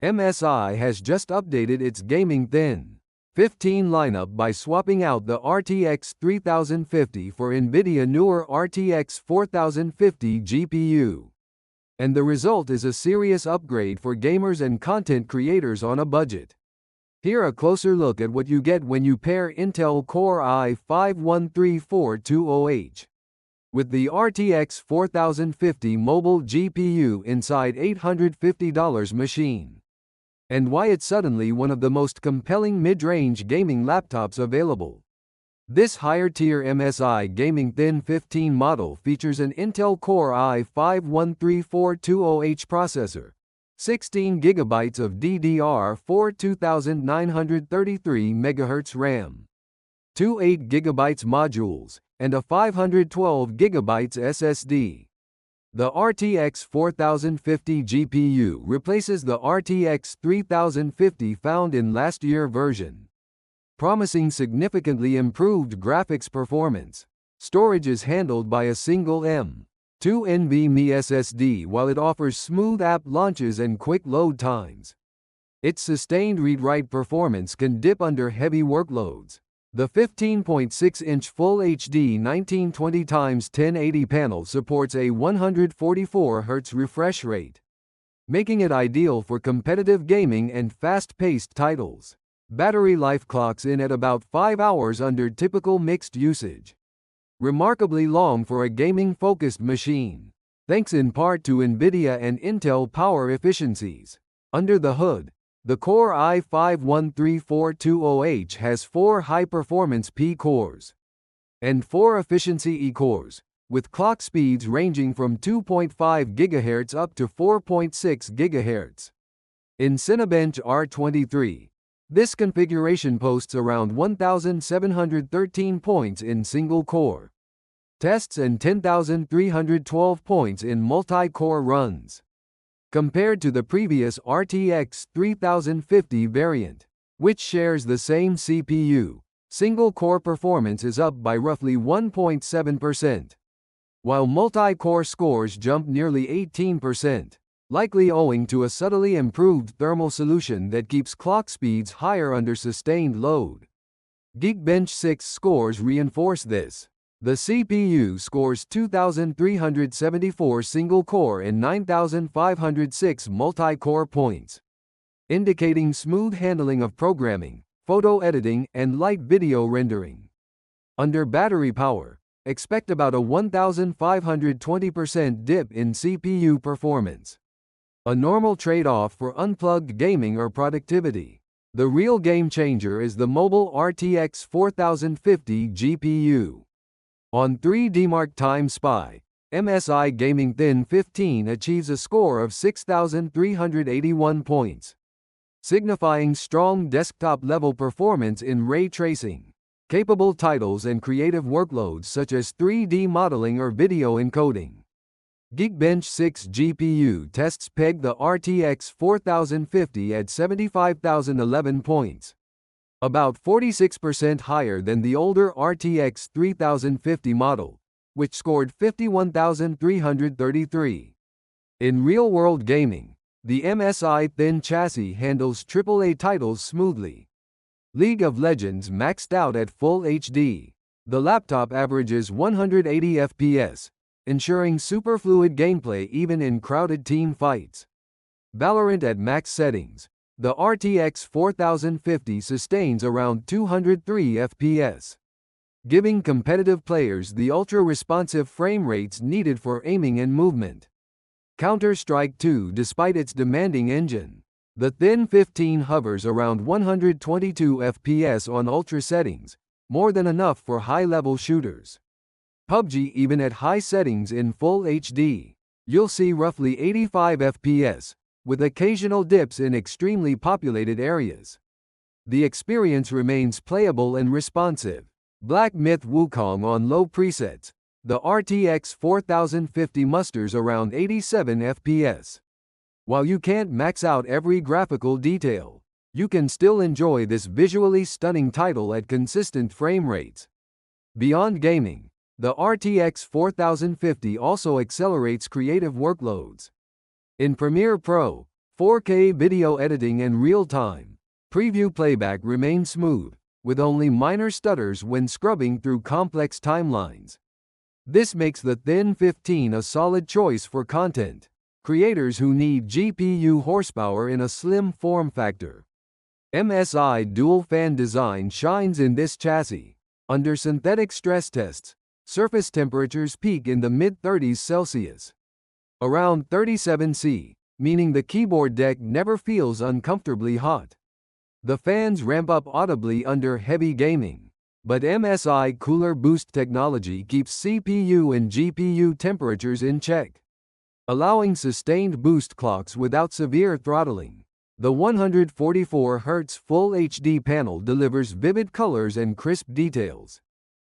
MSI has just updated its Gaming Thin 15 lineup by swapping out the RTX 3050 for NVIDIA newer RTX 4050 GPU. And the result is a serious upgrade for gamers and content creators on a budget. Here a closer look at what you get when you pair Intel Core i5-134200H with the RTX 4050 mobile GPU inside $850 machine, and why it's suddenly one of the most compelling mid-range gaming laptops available. This higher-tier MSI Gaming Thin 15 model features an Intel Core i5-134200H processor, 16GB of DDR4 2933 MHz RAM, two 8GB modules, and a 512GB SSD. The RTX 4050 GPU replaces the RTX 3050 found in last year's version, promising significantly improved graphics performance. Storage is handled by a single M.2 NVMe SSD while it offers smooth app launches and quick load times. Its sustained read-write performance can dip under heavy workloads. The 15.6-inch Full HD 1920x1080 panel supports a 144 Hz refresh rate, making it ideal for competitive gaming and fast-paced titles. Battery life clocks in at about 5 hours under typical mixed usage, remarkably long for a gaming-focused machine, thanks in part to NVIDIA and Intel power efficiencies. Under the hood, the Core i5-134200H has 4 high-performance P cores and 4 efficiency E cores, with clock speeds ranging from 2.5 GHz up to 4.6 GHz. In Cinebench R23, this configuration posts around 1,713 points in single-core tests and 10,312 points in multi-core runs, compared to the previous RTX 3050 variant, which shares the same CPU. Single-core performance is up by roughly 1.7%, while multi-core scores jump nearly 18%, likely owing to a subtly improved thermal solution that keeps clock speeds higher under sustained load. Geekbench 6 scores reinforce this. The CPU scores 2,374 single-core and 9,506 multi-core points, indicating smooth handling of programming, photo editing, and light video rendering. Under battery power, expect about a 1,520% dip in CPU performance, a normal trade-off for unplugged gaming or productivity. The real game changer is the mobile RTX 4050 GPU. On 3DMark Time Spy, MSI Gaming Thin 15 achieves a score of 6,381 points, signifying strong desktop-level performance in ray tracing, capable titles and creative workloads such as 3D modeling or video encoding. Geekbench 6 GPU tests peg the RTX 4050 at 75,011 points, about 46% higher than the older RTX 3050 model, which scored 51,333. In real-world gaming, the MSI Thin chassis handles AAA titles smoothly. League of Legends maxed out at Full HD. The laptop averages 180 FPS, ensuring superfluid gameplay even in crowded team fights. Valorant at max settings, the RTX 4050 sustains around 203 FPS, giving competitive players the ultra-responsive frame rates needed for aiming and movement. Counter-Strike 2, despite its demanding engine, the Thin 15 hovers around 122 FPS on ultra settings, more than enough for high-level shooters. PUBG, even at high settings in Full HD, you'll see roughly 85 FPS, with occasional dips in extremely populated areas. The experience remains playable and responsive. Black Myth Wukong on low presets, the RTX 4050 musters around 87 FPS. While you can't max out every graphical detail, you can still enjoy this visually stunning title at consistent frame rates. Beyond gaming, the RTX 4050 also accelerates creative workloads. In Premiere Pro, 4K video editing and real-time preview playback remain smooth, with only minor stutters when scrubbing through complex timelines. This makes the Thin 15 a solid choice for content creators who need GPU horsepower in a slim form factor. MSI dual-fan design shines in this chassis. Under synthetic stress tests, surface temperatures peak in the mid-30s Celsius, around 37 C, meaning the keyboard deck never feels uncomfortably hot. The fans ramp up audibly under heavy gaming, but MSI Cooler Boost technology keeps CPU and GPU temperatures in check, allowing sustained boost clocks without severe throttling. The 144 Hz Full HD panel delivers vivid colors and crisp details.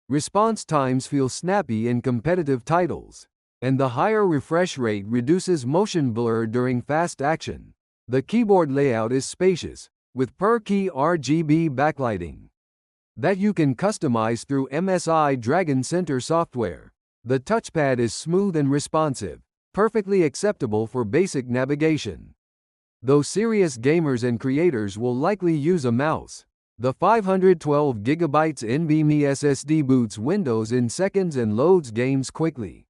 Response times feel snappy in competitive titles, and the higher refresh rate reduces motion blur during fast action. The keyboard layout is spacious, with per-key RGB backlighting that you can customize through MSI Dragon Center software. The touchpad is smooth and responsive, perfectly acceptable for basic navigation. Though serious gamers and creators will likely use a mouse, the 512GB NVMe SSD boots Windows in seconds and loads games quickly.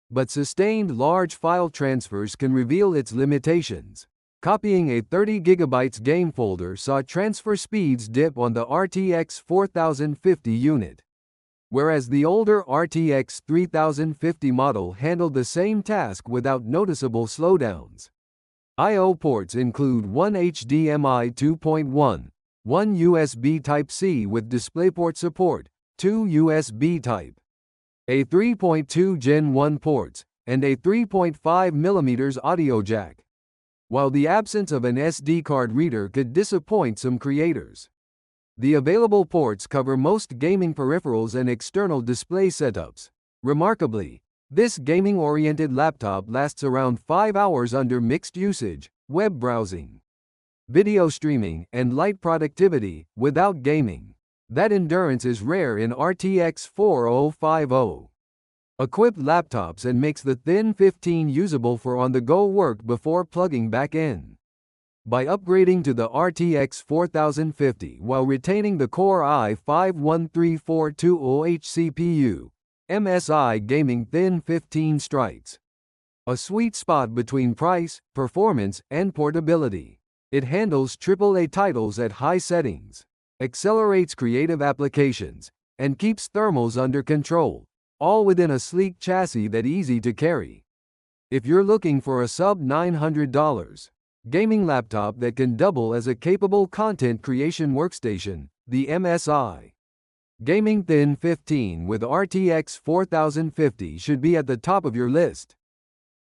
But sustained large file transfers can reveal its limitations. Copying a 30GB game folder saw transfer speeds dip on the RTX 4050 unit, whereas the older RTX 3050 model handled the same task without noticeable slowdowns. I/O ports include one HDMI 2.1, one USB Type-C with DisplayPort support, two USB Type-A 3.2 Gen 1 ports, and a 3.5mm audio jack. While the absence of an SD card reader could disappoint some creators, the available ports cover most gaming peripherals and external display setups. Remarkably, this gaming-oriented laptop lasts around 5 hours under mixed usage, web browsing, video streaming, and light productivity, without gaming. That endurance is rare in RTX 4050 equipped laptops and makes the Thin 15 usable for on-the-go work before plugging back in. By upgrading to the RTX 4050 while retaining the Core i5-13420H CPU, MSI Gaming Thin 15 strikes a sweet spot between price, performance, and portability. It handles AAA titles at high settings, accelerates creative applications, and keeps thermals under control, all within a sleek chassis that's easy to carry. If you're looking for a sub-$900 gaming laptop that can double as a capable content creation workstation, the MSI Gaming Thin 15 with RTX 4050 should be at the top of your list.